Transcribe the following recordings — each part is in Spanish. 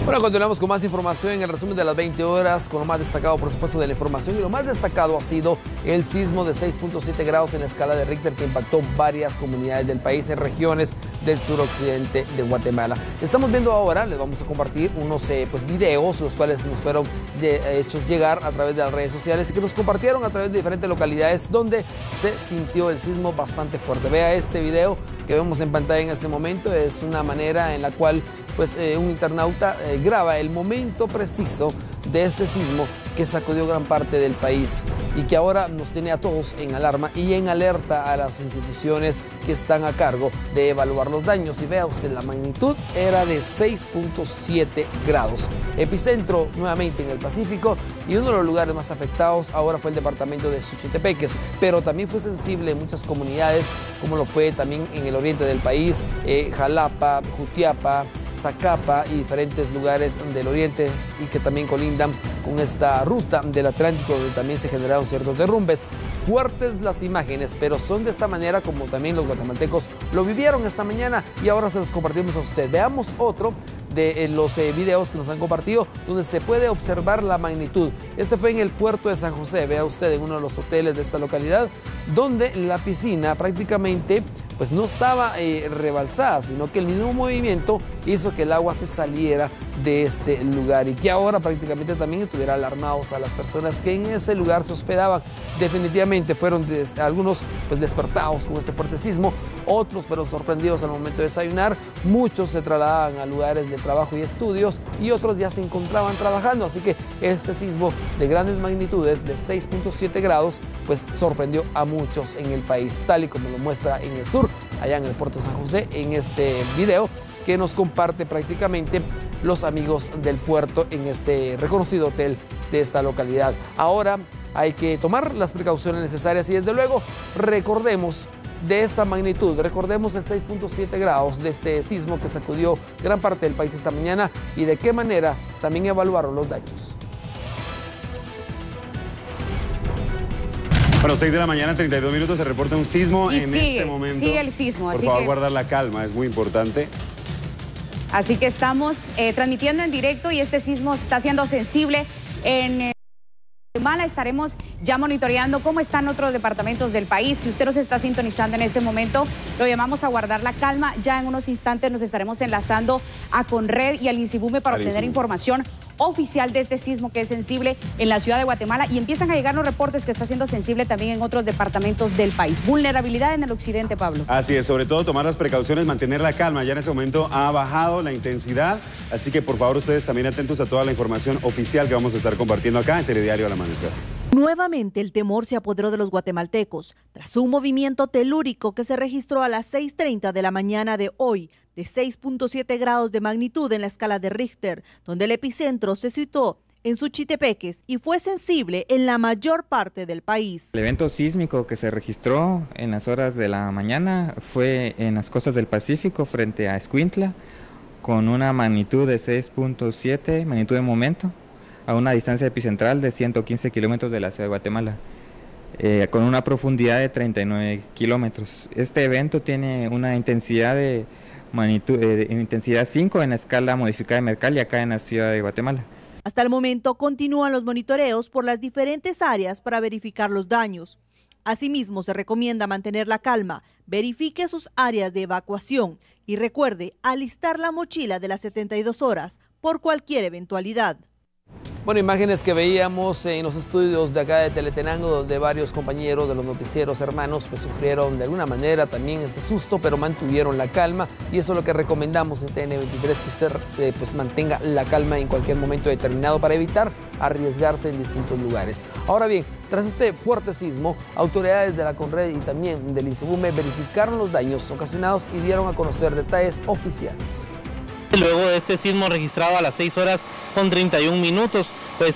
Bueno, continuamos con más información en el resumen de las 20 horas, con lo más destacado, por supuesto, de la información. Y lo más destacado ha sido el sismo de 6.7 grados en la escala de Richter que impactó varias comunidades del país en regiones del suroccidente de Guatemala. Estamos viendo ahora, les vamos a compartir unos videos, los cuales nos fueron hechos llegar a través de las redes sociales y que nos compartieron a través de diferentes localidades donde se sintió el sismo bastante fuerte. Vea este video que vemos en pantalla en este momento. Es una manera en la cual un internauta graba el momento preciso de este sismo que sacudió gran parte del país y que ahora nos tiene a todos en alarma y en alerta a las instituciones que están a cargo de evaluar los daños. Y vea usted, la magnitud era de 6.7 grados. Epicentro nuevamente en el Pacífico, y uno de los lugares más afectados ahora fue el departamento de Suchitepeques, pero también fue sensible en muchas comunidades, como lo fue también en el oriente del país, Jalapa, Jutiapa, Zacapa y diferentes lugares del oriente, y que también colindan con esta ruta del Atlántico, donde también se generaron ciertos derrumbes. Fuertes las imágenes, pero son de esta manera como también los guatemaltecos lo vivieron esta mañana, y ahora se los compartimos a usted. Veamos otro de los videos que nos han compartido, donde se puede observar la magnitud. Este fue en el puerto de San José. Vea usted, en uno de los hoteles de esta localidad, donde la piscina prácticamente no estaba rebalsada, sino que el mismo movimiento hizo que el agua se saliera de este lugar, y que ahora prácticamente también estuviera alarmados a las personas que en ese lugar se hospedaban. Definitivamente fueron algunos despertados con este fuerte sismo, otros fueron sorprendidos al momento de desayunar, muchos se trasladaban a lugares de trabajo y estudios, y otros ya se encontraban trabajando. Así que este sismo de grandes magnitudes de 6.7 grados sorprendió a muchos en el país, tal y como lo muestra en el sur, allá en el puerto de San José, en este video que nos comparte prácticamente los amigos del puerto en este reconocido hotel de esta localidad. Ahora hay que tomar las precauciones necesarias y desde luego recordemos de esta magnitud, recordemos el 6.7 grados de este sismo que sacudió gran parte del país esta mañana, y de qué manera también evaluaron los daños. Bueno, 6 de la mañana, 32 minutos, se reporta un sismo en este momento. Sigue el sismo. Por favor, guardar la calma, es muy importante. Así que estamos transmitiendo en directo, y este sismo está siendo sensible en Guatemala. Estaremos ya monitoreando cómo están otros departamentos del país. Si usted nos está sintonizando en este momento, lo llamamos a guardar la calma. Ya en unos instantes nos estaremos enlazando a Conred y al INSIBUME para obtener información oficial de este sismo que es sensible en la ciudad de Guatemala, y empiezan a llegar los reportes que está siendo sensible también en otros departamentos del país. Vulnerabilidad en el occidente, Pablo. Así es, sobre todo tomar las precauciones, mantener la calma. Ya en ese momento ha bajado la intensidad, así que por favor ustedes también atentos a toda la información oficial que vamos a estar compartiendo acá en Telediario al Amanecer. Nuevamente el temor se apoderó de los guatemaltecos tras un movimiento telúrico que se registró a las 6:30 de la mañana de hoy, de 6.7 grados de magnitud en la escala de Richter, donde el epicentro se situó en Suchitepeques y fue sensible en la mayor parte del país. El evento sísmico que se registró en las horas de la mañana fue en las costas del Pacífico frente a Escuintla, con una magnitud de 6.7, magnitud de momento, a una distancia epicentral de 115 kilómetros de la ciudad de Guatemala, con una profundidad de 39 kilómetros. Este evento tiene una intensidad de magnitud, intensidad 5 en la escala modificada de Mercalli acá en la ciudad de Guatemala. Hasta el momento continúan los monitoreos por las diferentes áreas para verificar los daños. Asimismo, se recomienda mantener la calma, verifique sus áreas de evacuación y recuerde alistar la mochila de las 72 horas por cualquier eventualidad. Bueno, imágenes que veíamos en los estudios de acá de Teletenango, donde varios compañeros de los noticieros hermanos sufrieron de alguna manera también este susto, pero mantuvieron la calma, y eso es lo que recomendamos en TN23, que usted mantenga la calma en cualquier momento determinado para evitar arriesgarse en distintos lugares. Ahora bien, tras este fuerte sismo, autoridades de la Conred y también del INSIBUME verificaron los daños ocasionados y dieron a conocer detalles oficiales. Luego de este sismo registrado a las 6 horas con 31 minutos,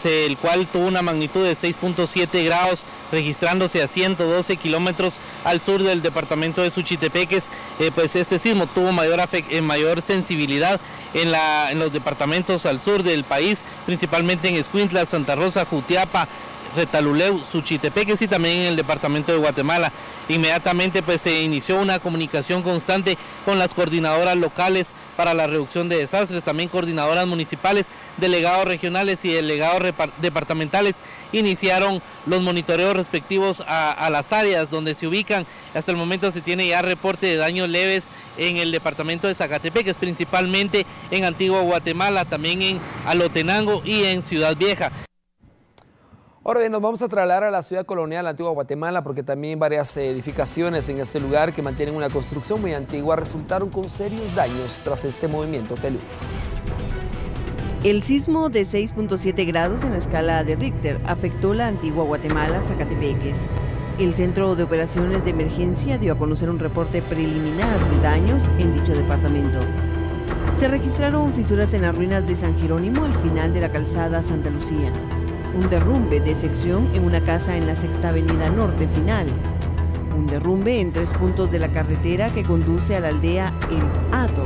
el cual tuvo una magnitud de 6.7 grados, registrándose a 112 kilómetros al sur del departamento de Suchitepeques, este sismo tuvo mayor sensibilidad en los departamentos al sur del país, principalmente en Escuintla, Santa Rosa, Jutiapa, Retaluleu, Suchitepeques y también en el departamento de Guatemala. Inmediatamente pues se inició una comunicación constante con las coordinadoras locales para la reducción de desastres, también coordinadoras municipales, delegados regionales y delegados departamentales iniciaron los monitoreos respectivos a las áreas donde se ubican. Hasta el momento se tiene ya reporte de daños leves en el departamento de Zacatepeques, principalmente en Antigua Guatemala, también en Alotenango y en Ciudad Vieja. Ahora bien, nos vamos a trasladar a la ciudad colonial Antigua Guatemala porque también varias edificaciones en este lugar que mantienen una construcción muy antigua resultaron con serios daños tras este movimiento telúrico. El sismo de 6.7 grados en la escala de Richter afectó la Antigua Guatemala, Zacatepeques. El Centro de Operaciones de Emergencia dio a conocer un reporte preliminar de daños en dicho departamento. Se registraron fisuras en las ruinas de San Jerónimo al final de la calzada Santa Lucía. Un derrumbe de sección en una casa en la Sexta Avenida Norte Final. Un derrumbe en 3 puntos de la carretera que conduce a la aldea El Hato.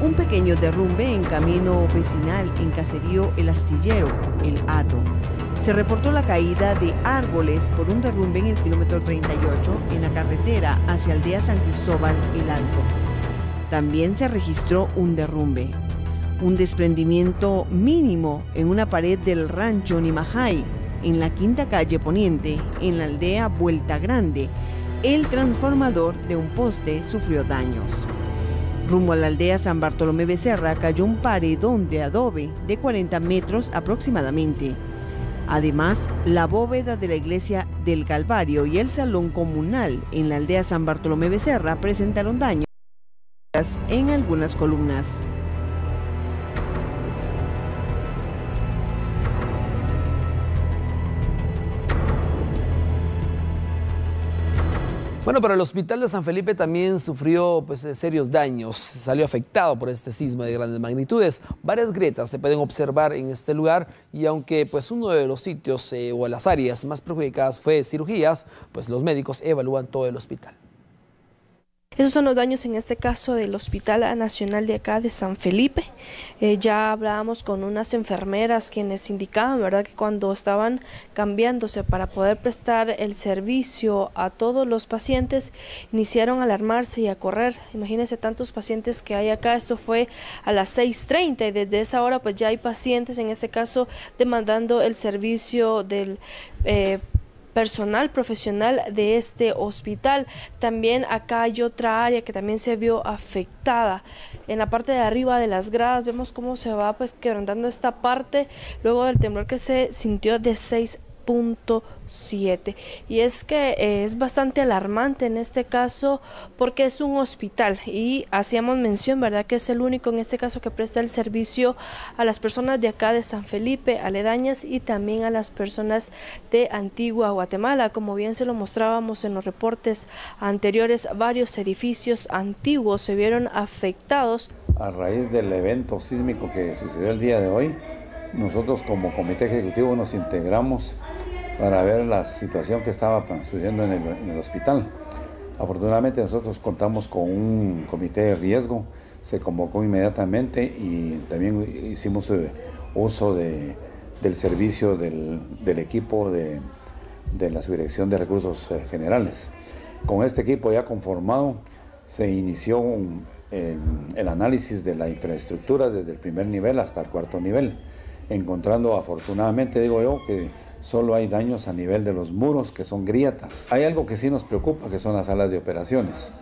Un pequeño derrumbe en camino vecinal en caserío El Astillero, El Hato. Se reportó la caída de árboles por un derrumbe en el kilómetro 38 en la carretera hacia aldea San Cristóbal, El Alto. También se registró un derrumbe. Un desprendimiento mínimo en una pared del rancho Nimajay, en la quinta calle Poniente, en la aldea Vuelta Grande. El transformador de un poste sufrió daños. Rumbo a la aldea San Bartolomé Becerra cayó un paredón de adobe de 40 metros aproximadamente. Además, la bóveda de la iglesia del Calvario y el salón comunal en la aldea San Bartolomé Becerra presentaron daños en algunas columnas. Bueno, pero el hospital de San Felipe también sufrió serios daños, salió afectado por este sismo de grandes magnitudes. Varias grietas se pueden observar en este lugar y aunque uno de los sitios o las áreas más perjudicadas fue cirugías, los médicos evalúan todo el hospital. Esos son los daños en este caso del Hospital Nacional de acá de San Felipe. Ya hablábamos con unas enfermeras quienes indicaban, ¿verdad?, que cuando estaban cambiándose para poder prestar el servicio a todos los pacientes, iniciaron a alarmarse y a correr. Imagínense tantos pacientes que hay acá. Esto fue a las 6:30 y desde esa hora ya hay pacientes, en este caso demandando el servicio del personal profesional de este hospital. También acá hay otra área que también se vio afectada. En la parte de arriba de las gradas vemos cómo se va quebrantando esta parte luego del temblor que se sintió de 6.7, y es que es bastante alarmante en este caso porque es un hospital y hacíamos mención, ¿verdad?, que es el único en este caso que presta el servicio a las personas de acá de San Felipe, aledañas, y también a las personas de Antigua Guatemala. Como bien se lo mostrábamos en los reportes anteriores, varios edificios antiguos se vieron afectados. A raíz del evento sísmico que sucedió el día de hoy, nosotros como comité ejecutivo nos integramos para ver la situación que estaba sucediendo en el hospital. Afortunadamente nosotros contamos con un comité de riesgo, se convocó inmediatamente y también hicimos uso del servicio del equipo de la Subdirección de Recursos Generales. Con este equipo ya conformado se inició el análisis de la infraestructura desde el primer nivel hasta el cuarto nivel, encontrando afortunadamente, digo yo, que solo hay daños a nivel de los muros, que son grietas. Hay algo que sí nos preocupa, que son las salas de operaciones.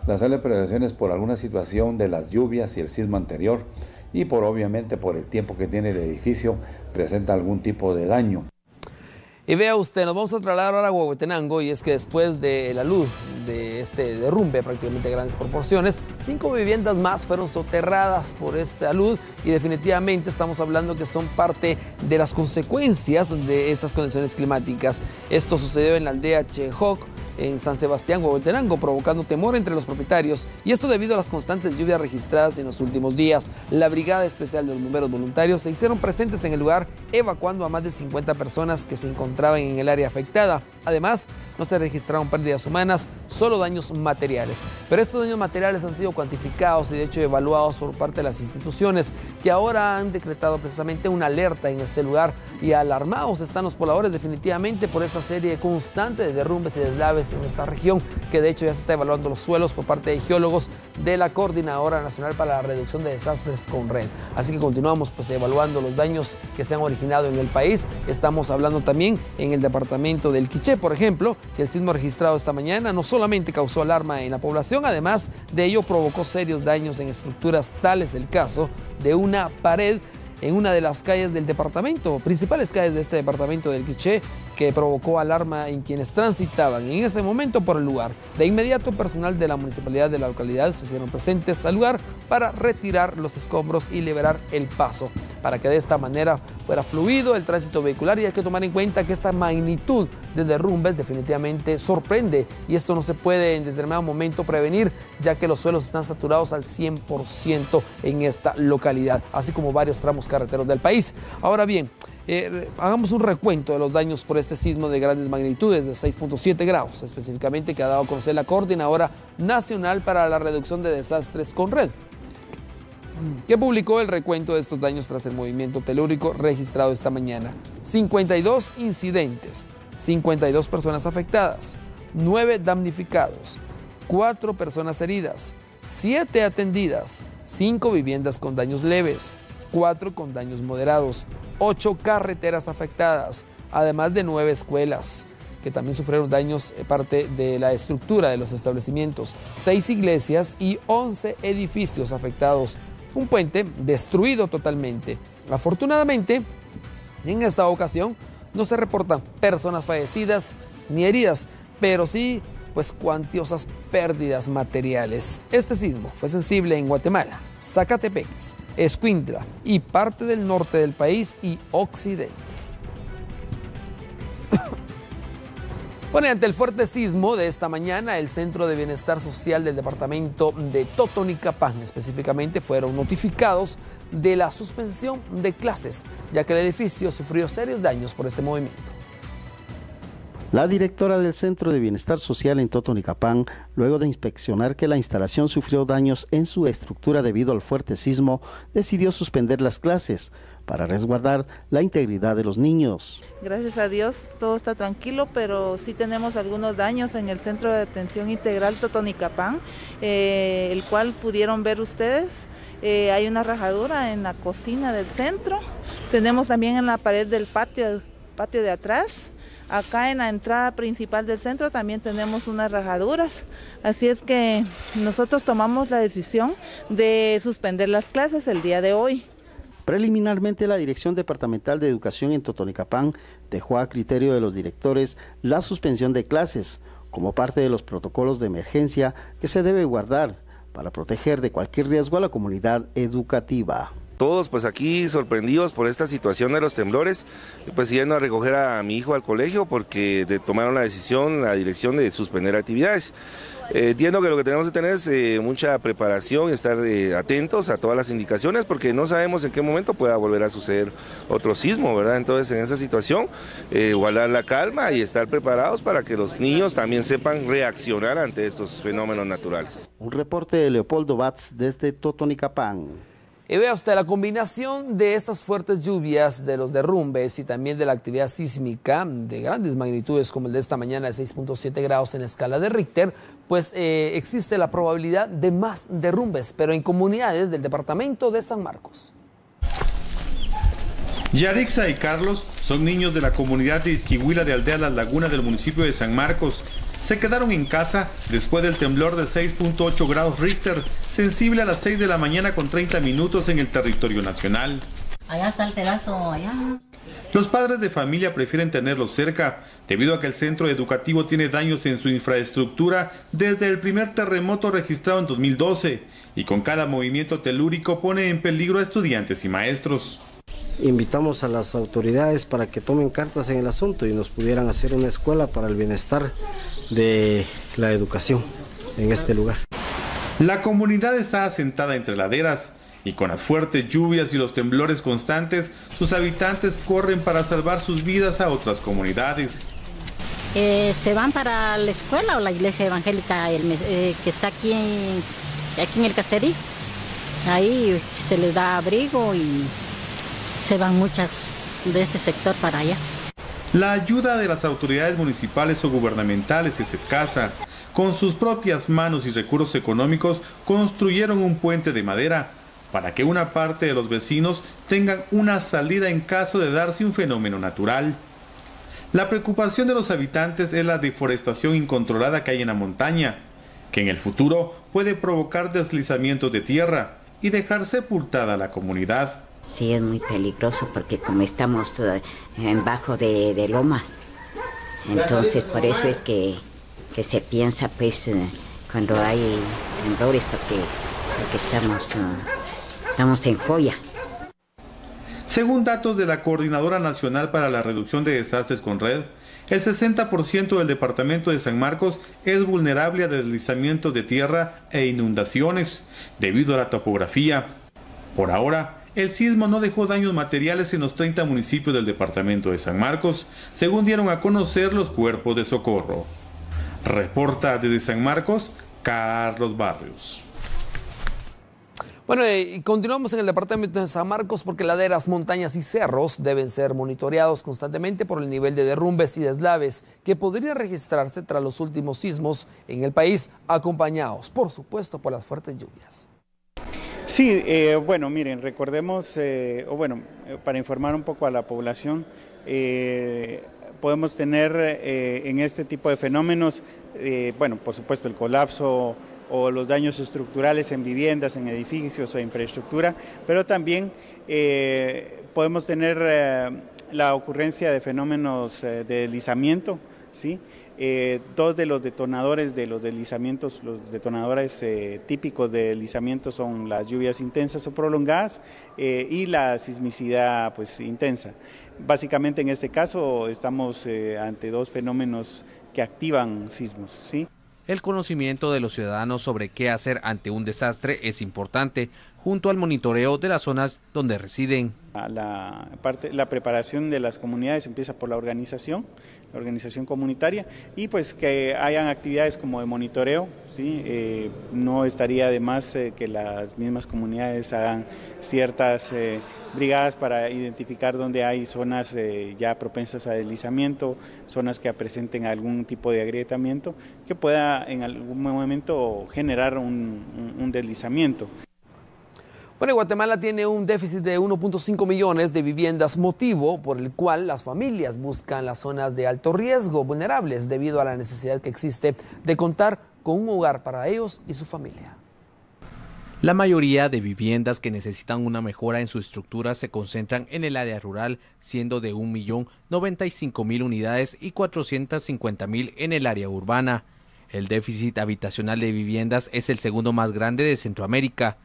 Las salas de operaciones, por alguna situación de las lluvias y el sismo anterior y obviamente por el tiempo que tiene el edificio, presenta algún tipo de daño. Y vea usted, nos vamos a trasladar ahora a Huehuetenango, y es que después de la luz de este derrumbe prácticamente de grandes proporciones, 5 viviendas más fueron soterradas por esta luz y definitivamente estamos hablando que son parte de las consecuencias de estas condiciones climáticas. Esto sucedió en la aldea Chejoc, en San Sebastián, Huehuetenango, provocando temor entre los propietarios, y esto debido a las constantes lluvias registradas en los últimos días. La Brigada Especial de los Bomberos Voluntarios se hicieron presentes en el lugar, evacuando a más de 50 personas que se encontraban en el área afectada. Además, no se registraron pérdidas humanas, solo daños materiales. Pero estos daños materiales han sido cuantificados y de hecho evaluados por parte de las instituciones que ahora han decretado precisamente una alerta en este lugar, y alarmados están los pobladores definitivamente por esta serie constante de derrumbes y deslaves en esta región, que de hecho ya se está evaluando los suelos por parte de geólogos de la Coordinadora Nacional para la Reducción de Desastres CONRED. Así que continuamos evaluando los daños que se han originado en el país. Estamos hablando también en el departamento del Quiché, por ejemplo, que el sismo registrado esta mañana no solamente causó alarma en la población, además de ello provocó serios daños en estructuras. Tal es el caso de una pared en una de las calles del departamento, principales calles de este departamento del Quiché, que provocó alarma en quienes transitaban en ese momento por el lugar. De inmediato, personal de la municipalidad de la localidad se hicieron presentes al lugar para retirar los escombros y liberar el paso, para que de esta manera fuera fluido el tránsito vehicular. Y hay que tomar en cuenta que esta magnitud de derrumbes definitivamente sorprende, y esto no se puede en determinado momento prevenir, ya que los suelos están saturados al 100% en esta localidad, así como varios tramos carreteros del país. Ahora bien, hagamos un recuento de los daños por este sismo de grandes magnitudes de 6.7 grados, específicamente que ha dado a conocer la Coordinadora Nacional para la Reducción de Desastres CONRED, que publicó el recuento de estos daños tras el movimiento telúrico registrado esta mañana. 52 incidentes, 52 personas afectadas, 9 damnificados, 4 personas heridas, 7 atendidas, 5 viviendas con daños leves, 4 con daños moderados, 8 carreteras afectadas, además de 9 escuelas que también sufrieron daños parte de la estructura de los establecimientos, 6 iglesias y 11 edificios afectados, un puente destruido totalmente. Afortunadamente, en esta ocasión no se reportan personas fallecidas ni heridas, pero sí cuantiosas pérdidas materiales. Este sismo fue sensible en Guatemala, Zacatepec, Escuintla y parte del norte del país y occidente. Bueno, ante el fuerte sismo de esta mañana, el Centro de Bienestar Social del departamento de Totonicapán específicamente fueron notificados de la suspensión de clases, ya que el edificio sufrió serios daños por este movimiento. La directora del Centro de Bienestar Social en Totonicapán, luego de inspeccionar que la instalación sufrió daños en su estructura debido al fuerte sismo, decidió suspender las clases para resguardar la integridad de los niños. Gracias a Dios todo está tranquilo, pero sí tenemos algunos daños en el Centro de Atención Integral Totonicapán, el cual pudieron ver ustedes. Hay una rajadura en la cocina del centro, tenemos también en la pared del patio de atrás. Acá en la entrada principal del centro también tenemos unas rajaduras, así es que nosotros tomamos la decisión de suspender las clases el día de hoy. Preliminarmente, la Dirección Departamental de Educación en Totonicapán dejó a criterio de los directores la suspensión de clases como parte de los protocolos de emergencia que se debe guardar para proteger de cualquier riesgo a la comunidad educativa. Todos pues aquí sorprendidos por esta situación de los temblores, pues yendo a recoger a mi hijo al colegio porque tomaron la decisión, la dirección de suspender actividades. Entiendo que lo que tenemos que tener es mucha preparación y estar atentos a todas las indicaciones porque no sabemos en qué momento pueda volver a suceder otro sismo, ¿verdad? Entonces en esa situación guardar la calma y estar preparados para que los niños también sepan reaccionar ante estos fenómenos naturales. Un reporte de Leopoldo Batz desde Totonicapán. Y vea usted, la combinación de estas fuertes lluvias, de los derrumbes y también de la actividad sísmica de grandes magnitudes como el de esta mañana de 6.7 grados en la escala de Richter, pues existe la probabilidad de más derrumbes, pero en comunidades del departamento de San Marcos. Yarixa y Carlos son niños de la comunidad de Isquihuila de Aldea Las Lagunas del municipio de San Marcos. Se quedaron en casa después del temblor de 6.8 grados Richter, sensible a las 6 de la mañana con 30 minutos en el territorio nacional. Allá está el pedazo, allá. Los padres de familia prefieren tenerlos cerca, debido a que el centro educativo tiene daños en su infraestructura desde el primer terremoto registrado en 2012, y con cada movimiento telúrico pone en peligro a estudiantes y maestros. Invitamos a las autoridades para que tomen cartas en el asunto y nos pudieran hacer una escuela para el bienestar de la educación en este lugar. La comunidad está asentada entre laderas y con las fuertes lluvias y los temblores constantes, sus habitantes corren para salvar sus vidas a otras comunidades. Se van para la escuela o la iglesia evangélica que está aquí en el caserío. Ahí se les da abrigo y se van muchas de este sector para allá. La ayuda de las autoridades municipales o gubernamentales es escasa. Con sus propias manos y recursos económicos construyeron un puente de madera para que una parte de los vecinos tengan una salida en caso de darse un fenómeno natural. La preocupación de los habitantes es la deforestación incontrolada que hay en la montaña, que en el futuro puede provocar deslizamientos de tierra y dejar sepultada a la comunidad. Sí, es muy peligroso porque como estamos en bajo de lomas, entonces por eso es que se piensa pues cuando hay temblores porque estamos en joya. Según datos de la Coordinadora Nacional para la Reducción de Desastres CONRED, el 60% del departamento de San Marcos es vulnerable a deslizamientos de tierra e inundaciones debido a la topografía. Por ahora, el sismo no dejó daños materiales en los 30 municipios del departamento de San Marcos, según dieron a conocer los cuerpos de socorro. Reporta desde San Marcos, Carlos Barrios. Bueno, y continuamos en el departamento de San Marcos porque laderas, montañas y cerros deben ser monitoreados constantemente por el nivel de derrumbes y deslaves que podría registrarse tras los últimos sismos en el país, acompañados, por supuesto, por las fuertes lluvias. Sí, bueno, miren, recordemos, para informar un poco a la población, podemos tener en este tipo de fenómenos, por supuesto, el colapso o los daños estructurales en viviendas, en edificios o infraestructura, pero también podemos tener la ocurrencia de fenómenos de deslizamiento, ¿sí? Dos de los detonadores de los deslizamientos, los detonadores típicos de deslizamiento son las lluvias intensas o prolongadas y la sismicidad pues intensa. Básicamente en este caso estamos ante dos fenómenos que activan sismos, ¿sí? El conocimiento de los ciudadanos sobre qué hacer ante un desastre es importante, junto al monitoreo de las zonas donde residen. La preparación de las comunidades empieza por la organización comunitaria y pues que hayan actividades como de monitoreo, ¿sí? No estaría de más que las mismas comunidades hagan ciertas brigadas para identificar dónde hay zonas ya propensas a deslizamiento, zonas que presenten algún tipo de agrietamiento que pueda en algún momento generar un deslizamiento. Bueno, Guatemala tiene un déficit de 1.5 millones de viviendas, motivo por el cual las familias buscan las zonas de alto riesgo, vulnerables, debido a la necesidad que existe de contar con un hogar para ellos y su familia. La mayoría de viviendas que necesitan una mejora en su estructura se concentran en el área rural, siendo de 1.095.000 unidades y 450.000 en el área urbana. El déficit habitacional de viviendas es el segundo más grande de Centroamérica.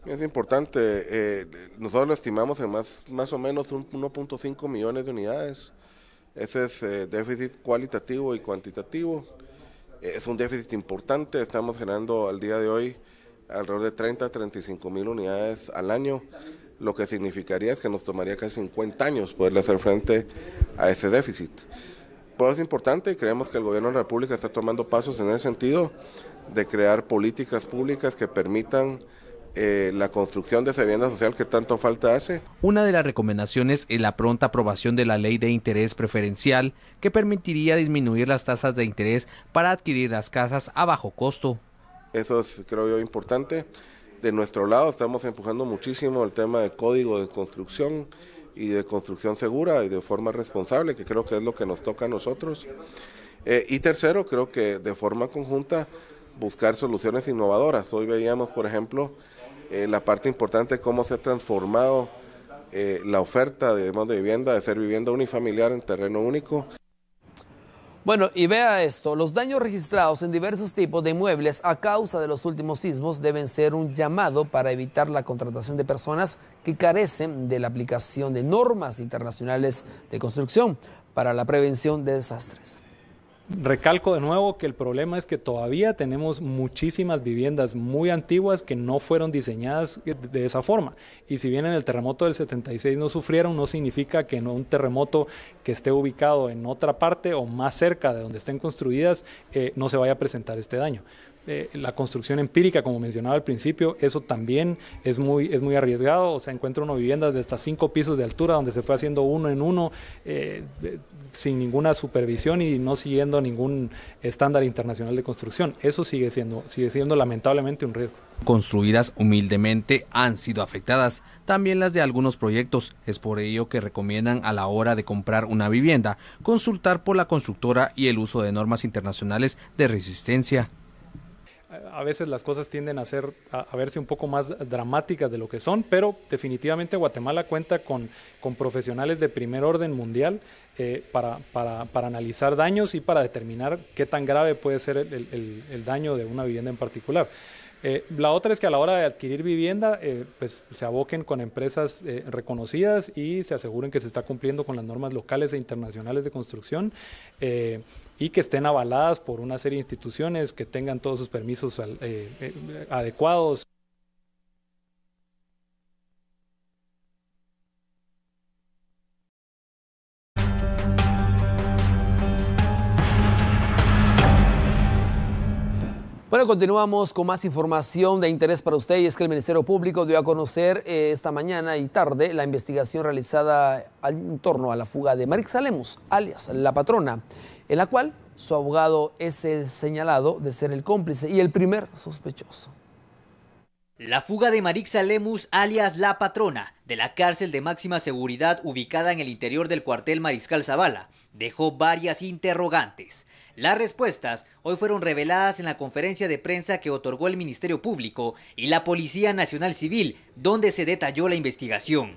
Es importante, nosotros lo estimamos en más o menos 1.5 millones de unidades. Ese es déficit cualitativo y cuantitativo. Es un déficit importante, estamos generando al día de hoy alrededor de 30 a 35 mil unidades al año, lo que significaría es que nos tomaría casi 50 años poderle hacer frente a ese déficit. Por eso es importante y creemos que el gobierno de la República está tomando pasos en ese sentido de crear políticas públicas que permitan la construcción de esa vivienda social que tanto falta hace. Una de las recomendaciones es la pronta aprobación de la ley de interés preferencial que permitiría disminuir las tasas de interés para adquirir las casas a bajo costo. Eso es, creo yo, importante. De nuestro lado estamos empujando muchísimo el tema de código de construcción y de construcción segura y de forma responsable, que creo que es lo que nos toca a nosotros. Y tercero, creo que de forma conjunta buscar soluciones innovadoras. Hoy veíamos, por ejemplo, la parte importante de cómo se ha transformado la oferta de vivienda, de ser vivienda unifamiliar en terreno único. Bueno, y vea esto, los daños registrados en diversos tipos de inmuebles a causa de los últimos sismos deben ser un llamado para evitar la contratación de personas que carecen de la aplicación de normas internacionales de construcción para la prevención de desastres. Recalco de nuevo que el problema es que todavía tenemos muchísimas viviendas muy antiguas que no fueron diseñadas de esa forma. Y si bien en el terremoto del 76 no sufrieron, no significa que en un terremoto que esté ubicado en otra parte o más cerca de donde estén construidas no se vaya a presentar este daño. La construcción empírica, como mencionaba al principio, eso también es muy arriesgado. O sea, encuentra uno viviendas de hasta 5 pisos de altura donde se fue haciendo uno en uno sin ninguna supervisión y no siguiendo ningún estándar internacional de construcción. Eso sigue siendo lamentablemente un riesgo. Construidas humildemente, han sido afectadas también las de algunos proyectos. Es por ello que recomiendan, a la hora de comprar una vivienda, consultar por la constructora y el uso de normas internacionales de resistencia. A veces las cosas tienden a verse un poco más dramáticas de lo que son, pero definitivamente Guatemala cuenta con profesionales de primer orden mundial para analizar daños y para determinar qué tan grave puede ser el daño de una vivienda en particular. La otra es que a la hora de adquirir vivienda, pues se aboquen con empresas reconocidas y se aseguren que se está cumpliendo con las normas locales e internacionales de construcción y que estén avaladas por una serie de instituciones que tengan todos sus permisos adecuados. Bueno, continuamos con más información de interés para usted y es que el Ministerio Público dio a conocer esta mañana y tarde la investigación realizada en torno a la fuga de Marixa Lemus, alias La Patrona, en la cual su abogado es señalado de ser el cómplice y el primer sospechoso. La fuga de Marixa Lemus, alias La Patrona, de la cárcel de máxima seguridad ubicada en el interior del cuartel Mariscal Zavala, dejó varias interrogantes. Las respuestas hoy fueron reveladas en la conferencia de prensa que otorgó el Ministerio Público y la Policía Nacional Civil, donde se detalló la investigación.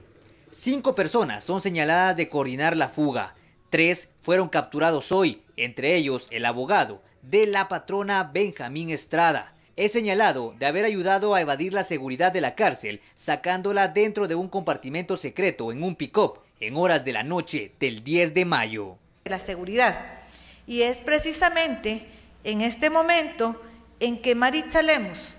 5 personas son señaladas de coordinar la fuga. 3 fueron capturados hoy, entre ellos el abogado de La Patrona, Benjamín Estrada. Es señalado de haber ayudado a evadir la seguridad de la cárcel, sacándola dentro de un compartimento secreto en un pick-up en horas de la noche del 10 de mayo. La seguridad. Y es precisamente en este momento en que Marixa Lemus,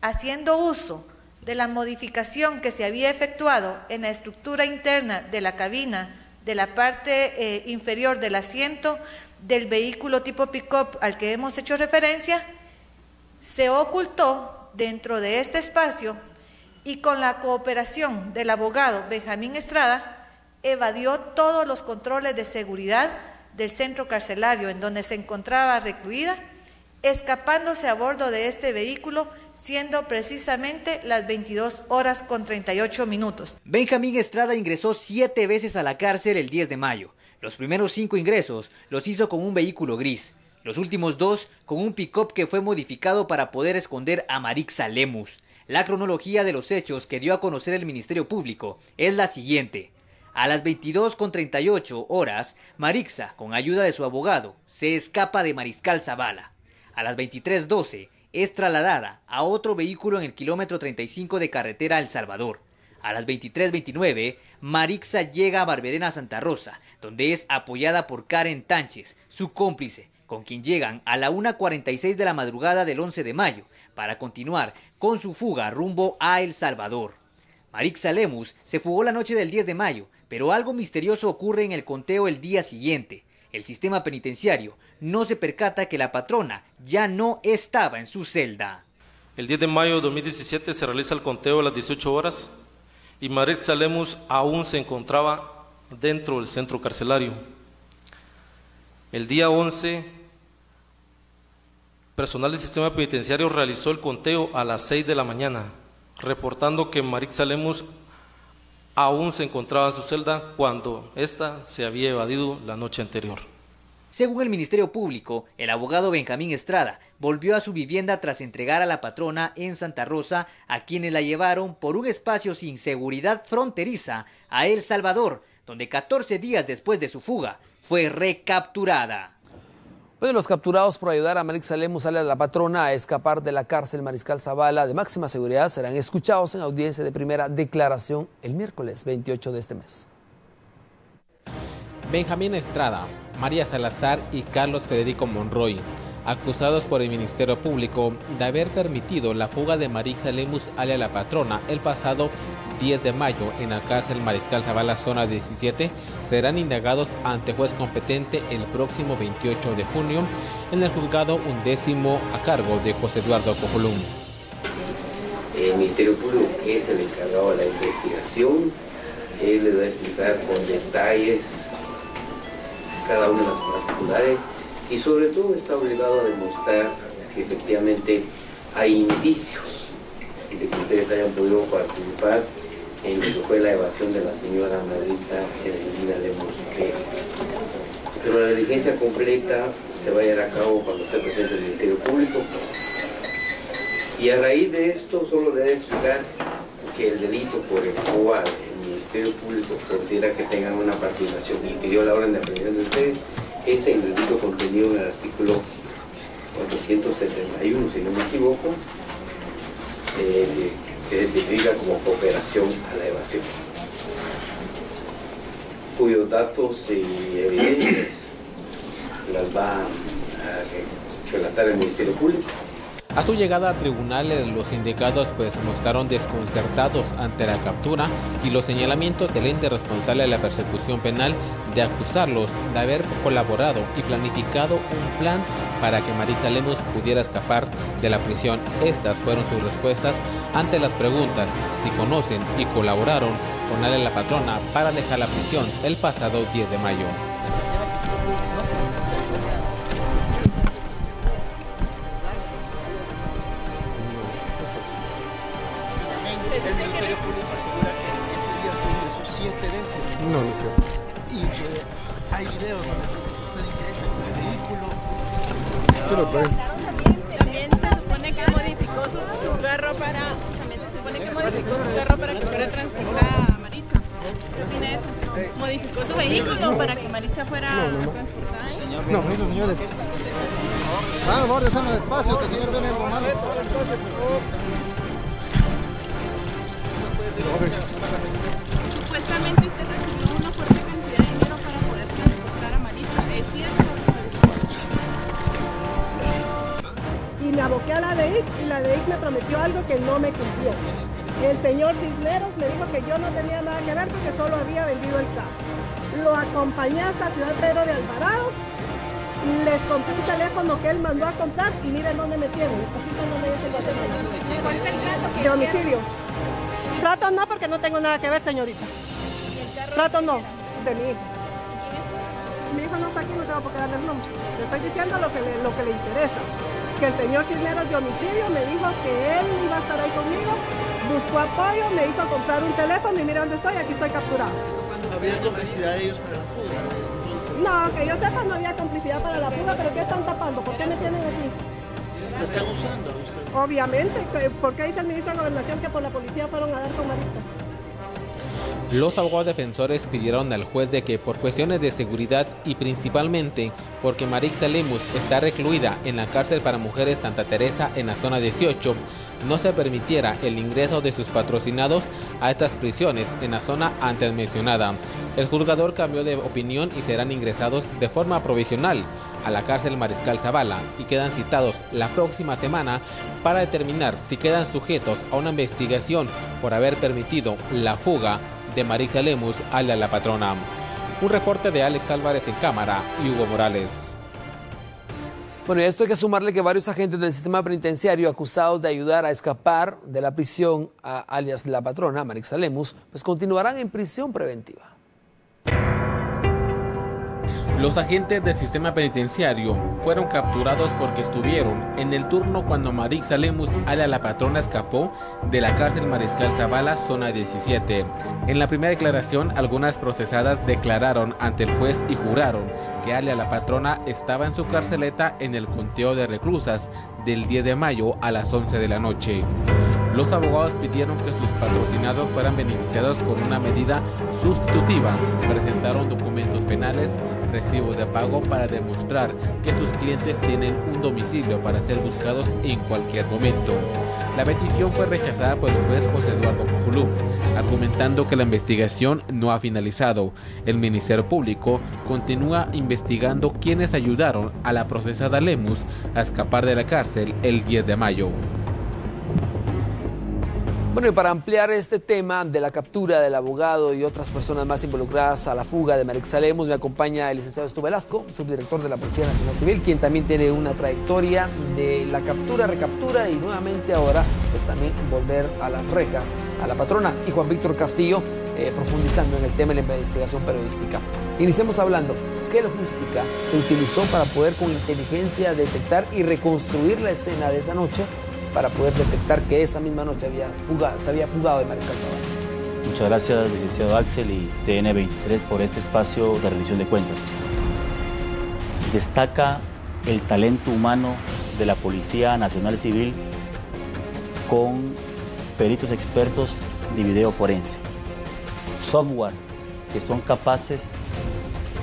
haciendo uso de la modificación que se había efectuado en la estructura interna de la cabina, de la parte inferior del asiento del vehículo tipo pick-up al que hemos hecho referencia, se ocultó dentro de este espacio y con la cooperación del abogado Benjamín Estrada, evadió todos los controles de seguridad del centro carcelario en donde se encontraba recluida, escapándose a bordo de este vehículo, siendo precisamente las 22:38. Benjamín Estrada ingresó 7 veces a la cárcel el 10 de mayo. Los primeros 5 ingresos los hizo con un vehículo gris. Los últimos 2 con un pick-up que fue modificado para poder esconder a Marixa Lemus. La cronología de los hechos que dio a conocer el Ministerio Público es la siguiente. A las 22:38, Marixa, con ayuda de su abogado, se escapa de Mariscal Zavala. A las 23:12 es trasladada a otro vehículo en el kilómetro 35 de carretera El Salvador. A las 23:29, Marixa llega a Barberena Santa Rosa, donde es apoyada por Karen Tánchez, su cómplice, con quien llegan a la 1:46 de la madrugada del 11 de mayo, para continuar con su fuga rumbo a El Salvador. Marixa Lemus se fugó la noche del 10 de mayo, pero algo misterioso ocurre en el conteo el día siguiente. El sistema penitenciario no se percata que la patrona ya no estaba en su celda. El 10 de mayo de 2017 se realiza el conteo a las 18 horas y Marixa Lemus aún se encontraba dentro del centro carcelario. El día 11, personal del sistema penitenciario realizó el conteo a las 6 de la mañana, reportando que Marixa Lemus aún se encontraba en su celda cuando ésta se había evadido la noche anterior. Según el Ministerio Público, el abogado Benjamín Estrada volvió a su vivienda tras entregar a la patrona en Santa Rosa a quienes la llevaron por un espacio sin seguridad fronteriza a El Salvador, donde 14 días después de su fuga fue recapturada. Bueno, los capturados por ayudar a Marixa Lemus, alias La Patrona, a escapar de la cárcel Mariscal Zavala de máxima seguridad serán escuchados en audiencia de primera declaración el miércoles 28 de este mes. Benjamín Estrada, María Salazar y Carlos Federico Monroy, acusados por el Ministerio Público de haber permitido la fuga de Marixa Lemus alias La Patrona el pasado 10 de mayo en la cárcel Mariscal Zavala, zona 17, serán indagados ante juez competente el próximo 28 de junio en el juzgado 11º a cargo de José Eduardo Cojolum. El Ministerio Público, que es el encargado de la investigación, él le va a explicar con detalles cada una de las particulares y sobre todo está obligado a demostrar si efectivamente hay indicios de que ustedes hayan podido participar en lo que fue la evasión de la señora Maritza Edelmira Lemus Pérez. Pero la diligencia completa se va a llevar a cabo cuando esté presente el Ministerio Público. Y a raíz de esto solo le voy a explicar que el delito por el cual el Ministerio Público considera que tengan una participación y pidió la orden de aprehensión de ustedes es el delito contenido en el artículo 471, si no me equivoco, que identifica como cooperación a la evasión, cuyos datos y evidencias las va a relatar el Ministerio Público. A su llegada a tribunales, los indicados se mostraron desconcertados ante la captura y los señalamientos del ente responsable de la persecución penal de acusarlos de haber colaborado y planificado un plan para que Marixa Lemus pudiera escapar de la prisión. Estas fueron sus respuestas ante las preguntas si conocen y colaboraron con alias La Patrona para dejar la prisión el pasado 10 de mayo. No, no sé. Y que hay videos donde usted ingresa en el vehículo. También se supone que modificó su carro para que fuera transportada a Maritza. ¿Qué opina de eso? Modificó su vehículo para que Maritza fuera transportada ahí. No, esos señores. Por favor, déjame despacio, que el señor viene con malo. Supuestamente usted recibió una fuerte cantidad de dinero para poder transportar a Maritza. ¿Es cierto? Y me aboqué a la DEIC y la DEIC me prometió algo que no me cumplió. El señor Cisneros me dijo que yo no tenía nada que ver porque solo había vendido el carro. Lo acompañé hasta Ciudad Pedro de Alvarado, les compré un teléfono que él mandó a comprar y miren dónde me tienen. Así son donde es el Guatemala. ¿Cuál es el trato? De homicidios. Trato no, porque no tengo nada que ver, señorita. Trato no, de mi hijo. Mi hijo no está aquí, no tengo por qué darle el nombre. Le estoy diciendo lo que le interesa. Que el señor Cisneros de homicidio me dijo que él iba a estar ahí conmigo, buscó apoyo, me hizo comprar un teléfono y mira dónde estoy, aquí estoy capturado. ¿Había complicidad de ellos para la fuga? No, que yo sepa no había complicidad para la fuga, pero ¿qué están tapando? ¿Por qué me tienen aquí? ¿Lo están usando usted? Obviamente, ¿por qué dice el ministro de Gobernación que por la policía fueron a dar con Maritza? Los abogados defensores pidieron al juez de que por cuestiones de seguridad y principalmente porque Marixa Lemus está recluida en la cárcel para mujeres Santa Teresa en la zona 18, no se permitiera el ingreso de sus patrocinados a estas prisiones en la zona antes mencionada. El juzgador cambió de opinión y serán ingresados de forma provisional a la cárcel Mariscal Zavala y quedan citados la próxima semana para determinar si quedan sujetos a una investigación por haber permitido la fuga de Marixa Lemus alias La Patrona. Un reporte de Alex Álvarez en cámara y Hugo Morales. Bueno, y a esto hay que sumarle que varios agentes del sistema penitenciario acusados de ayudar a escapar de la prisión alias La Patrona, Marixa Lemus, pues continuarán en prisión preventiva. Los agentes del sistema penitenciario fueron capturados porque estuvieron en el turno cuando Marixa Lemus alias La Patrona escapó de la cárcel Mariscal Zavala, zona 17. En la primera declaración, algunas procesadas declararon ante el juez y juraron que alias La Patrona estaba en su carceleta en el conteo de reclusas del 10 de mayo a las 11 de la noche. Los abogados pidieron que sus patrocinados fueran beneficiados con una medida sustitutiva. Presentaron documentos penales, recibos de pago para demostrar que sus clientes tienen un domicilio para ser buscados en cualquier momento. La petición fue rechazada por el juez José Eduardo Cojolum. Al argumentando que la investigación no ha finalizado. El Ministerio Público continúa investigando quiénes ayudaron a la procesada Lemus a escapar de la cárcel el 10 de mayo. Bueno, y para ampliar este tema de la captura del abogado y otras personas más involucradas a la fuga de Marixa Lemus, me acompaña el licenciado Stu Velasco, subdirector de la Policía Nacional Civil, quien también tiene una trayectoria de la captura, recaptura y nuevamente ahora pues también volver a las rejas a la patrona, y Juan Víctor Castillo profundizando en el tema de la investigación periodística. Iniciamos hablando, ¿qué logística se utilizó para poder con inteligencia detectar y reconstruir la escena de esa noche, para poder detectar que esa misma noche se había fugado de Mariscal Zavala? Muchas gracias, licenciado Axel y TN23 por este espacio de rendición de cuentas. Destaca el talento humano de la Policía Nacional Civil con peritos expertos de video forense, software que son capaces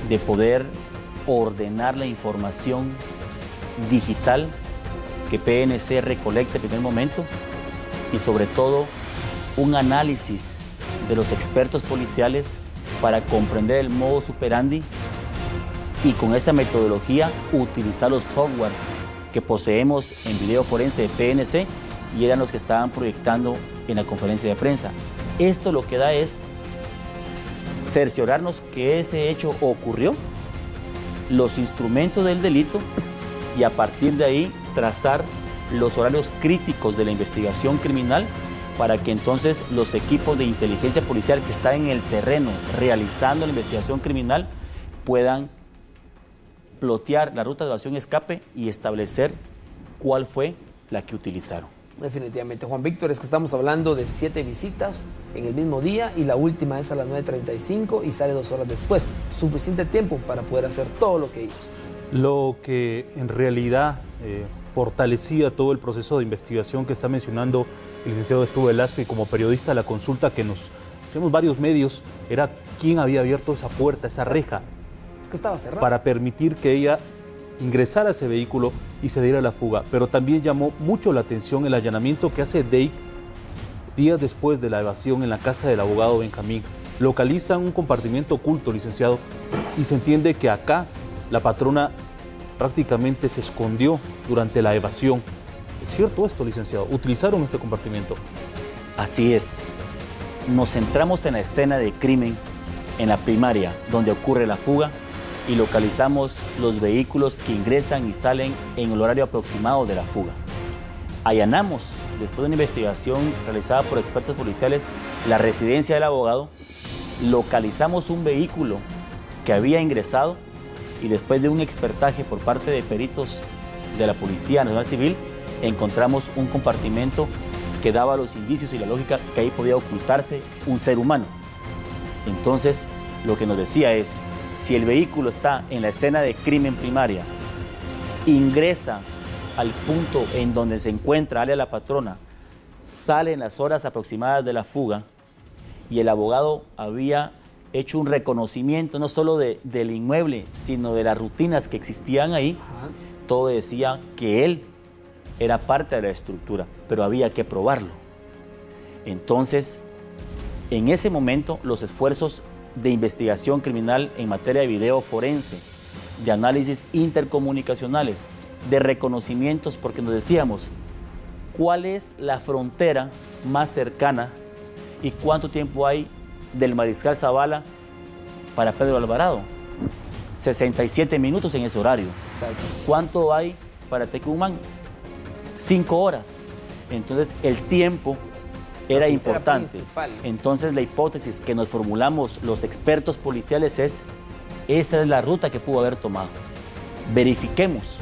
de poder ordenar la información digital que PNC recolecta en primer momento, y sobre todo un análisis de los expertos policiales para comprender el modus operandi y con esta metodología utilizar los software que poseemos en video forense de PNC, y eran los que estaban proyectando en la conferencia de prensa. Esto lo que da es cerciorarnos que ese hecho ocurrió, los instrumentos del delito, y a partir de ahí trazar los horarios críticos de la investigación criminal para que entonces los equipos de inteligencia policial que están en el terreno realizando la investigación criminal puedan plotear la ruta de evasión y escape y establecer cuál fue la que utilizaron. Definitivamente, Juan Víctor, es que estamos hablando de 7 visitas en el mismo día y la última es a las 9:35 y sale 2 horas después. Suficiente tiempo para poder hacer todo lo que hizo. Lo que en realidad fortalecía todo el proceso de investigación que está mencionando el licenciado Stu Velasco, y como periodista la consulta que nos hacíamos varios medios era quién había abierto esa puerta, esa reja, es que estaba cerrada, para permitir que ella ingresara a ese vehículo y se diera la fuga. Pero también llamó mucho la atención el allanamiento que hace DEIC días después de la evasión en la casa del abogado Benjamín. Localizan un compartimiento oculto, licenciado, y se entiende que acá la patrona prácticamente se escondió durante la evasión. ¿Es cierto esto, licenciado? ¿Utilizaron este compartimiento? Así es. Nos centramos en la escena de crimen, en la primaria, donde ocurre la fuga, y localizamos los vehículos que ingresan y salen en el horario aproximado de la fuga. Allanamos, después de una investigación realizada por expertos policiales, la residencia del abogado, localizamos un vehículo que había ingresado, y después de un expertaje por parte de peritos de la Policía Nacional Civil, encontramos un compartimento que daba los indicios y la lógica que ahí podía ocultarse un ser humano. Entonces, lo que nos decía es, si el vehículo está en la escena de crimen primaria, ingresa al punto en donde se encuentra alias la patrona, sale en las horas aproximadas de la fuga, y el abogado había hecho un reconocimiento no solo del inmueble, sino de las rutinas que existían ahí, todo decía que él era parte de la estructura, pero había que probarlo. Entonces, en ese momento, los esfuerzos de investigación criminal en materia de video forense, de análisis intercomunicacionales, de reconocimientos, porque nos decíamos, ¿cuál es la frontera más cercana y cuánto tiempo hay del Mariscal Zavala para Pedro Alvarado? 67 minutos en ese horario. Exacto. ¿Cuánto hay para Tecumán? 5 horas. Entonces el tiempo era importante. Entonces la hipótesis que nos formulamos los expertos policiales es, esa es la ruta que pudo haber tomado. Verifiquemos.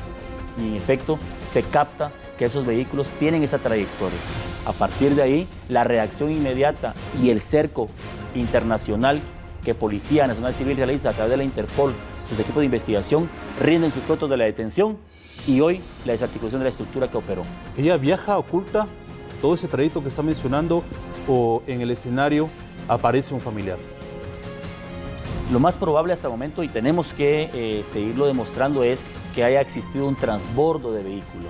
Y en efecto se capta que esos vehículos tienen esa trayectoria. A partir de ahí, la reacción inmediata y el cerco internacional que Policía Nacional Civil realiza a través de la Interpol, sus equipos de investigación, rinden sus frutos de la detención y hoy la desarticulación de la estructura que operó. ¿Ella viaja oculta todo ese trayecto que está mencionando o en el escenario aparece un familiar? Lo más probable hasta el momento, y tenemos que seguirlo demostrando, es que haya existido un transbordo de vehículo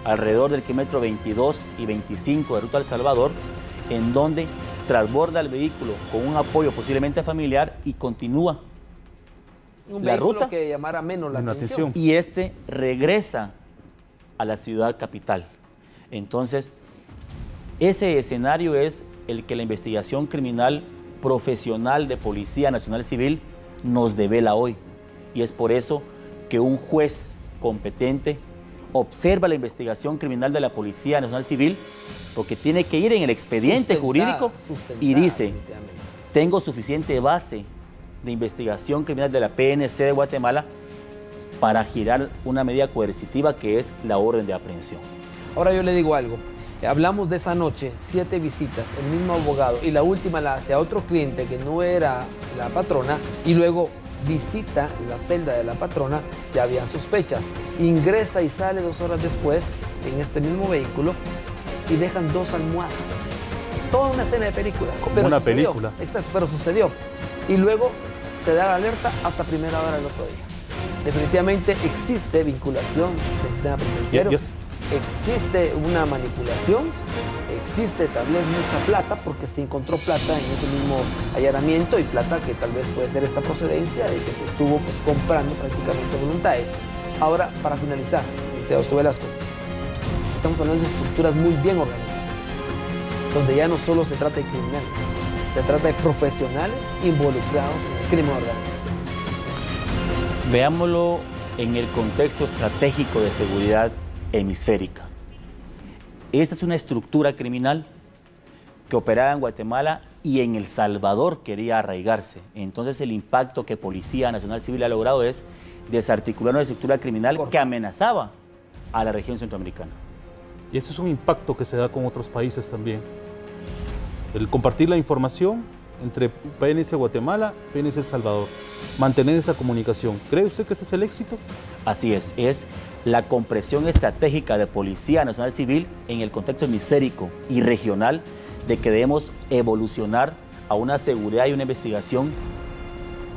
alrededor del kilómetro 22 y 25 de ruta al Salvador, en donde transborda el vehículo con un apoyo posiblemente familiar y continúa Un la vehículo ruta que llamara menos la atención. y este regresa a la ciudad capital. Entonces, ese escenario es el que la investigación criminal profesional de Policía Nacional Civil nos devela hoy. Y es por eso que un juez competente observa la investigación criminal de la Policía Nacional Civil, porque tiene que ir en el expediente jurídico y dice, tengo suficiente base de investigación criminal de la PNC de Guatemala para girar una medida coercitiva que es la orden de aprehensión. Ahora yo le digo algo. Hablamos de esa noche, 7 visitas, el mismo abogado, y la última la hace a otro cliente que no era la patrona, y luego visita la celda de la patrona, ya habían sospechas. Ingresa y sale 2 horas después en este mismo vehículo y dejan 2 almohadas. Toda una escena de película. Como una película. Exacto, pero sucedió. Y luego se da la alerta hasta primera hora del otro día. Definitivamente existe vinculación del sistema penitenciario. Existe una manipulación, existe también mucha plata, porque se encontró plata en ese mismo allanamiento, y plata que tal vez puede ser esta procedencia de que se estuvo pues comprando prácticamente voluntades. Ahora, para finalizar, licenciado Velasco, estamos hablando de estructuras muy bien organizadas, donde ya no solo se trata de criminales, se trata de profesionales involucrados en el crimen organizado. Veámoslo en el contexto estratégico de seguridad hemisférica. Esta es una estructura criminal que operaba en Guatemala y en El Salvador quería arraigarse. Entonces el impacto que Policía Nacional Civil ha logrado es desarticular una estructura criminal que amenazaba a la región centroamericana. Y eso es un impacto que se da con otros países también. El compartir la información entre PNC Guatemala, PNC El Salvador, mantener esa comunicación. ¿Cree usted que ese es el éxito? Así es la compresión estratégica de Policía Nacional Civil en el contexto hemisférico y regional de que debemos evolucionar a una seguridad y una investigación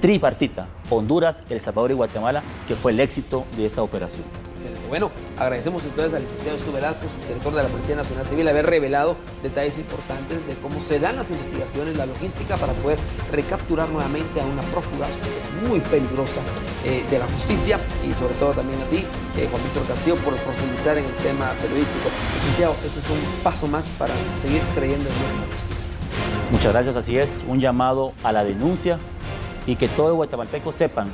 tripartita, Honduras, El Salvador y Guatemala, que fue el éxito de esta operación. Excelente. Bueno, agradecemos entonces al licenciado Stu Velasco, subdirector de la Policía Nacional Civil, haber revelado detalles importantes de cómo se dan las investigaciones, la logística para poder recapturar nuevamente a una prófuga que es muy peligrosa de la justicia, y sobre todo también a ti, Juan Víctor Castillo, por profundizar en el tema periodístico. Licenciado, este es un paso más para seguir creyendo en nuestra justicia. Muchas gracias, así es, un llamado a la denuncia y que todos los guatemaltecos sepan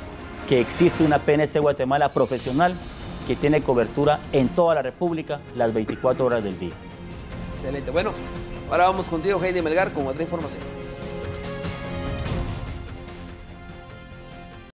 que existe una PNC Guatemala profesional que tiene cobertura en toda la República las 24 horas del día. Excelente. Bueno, ahora vamos contigo, Heidi Melgar, con otra información.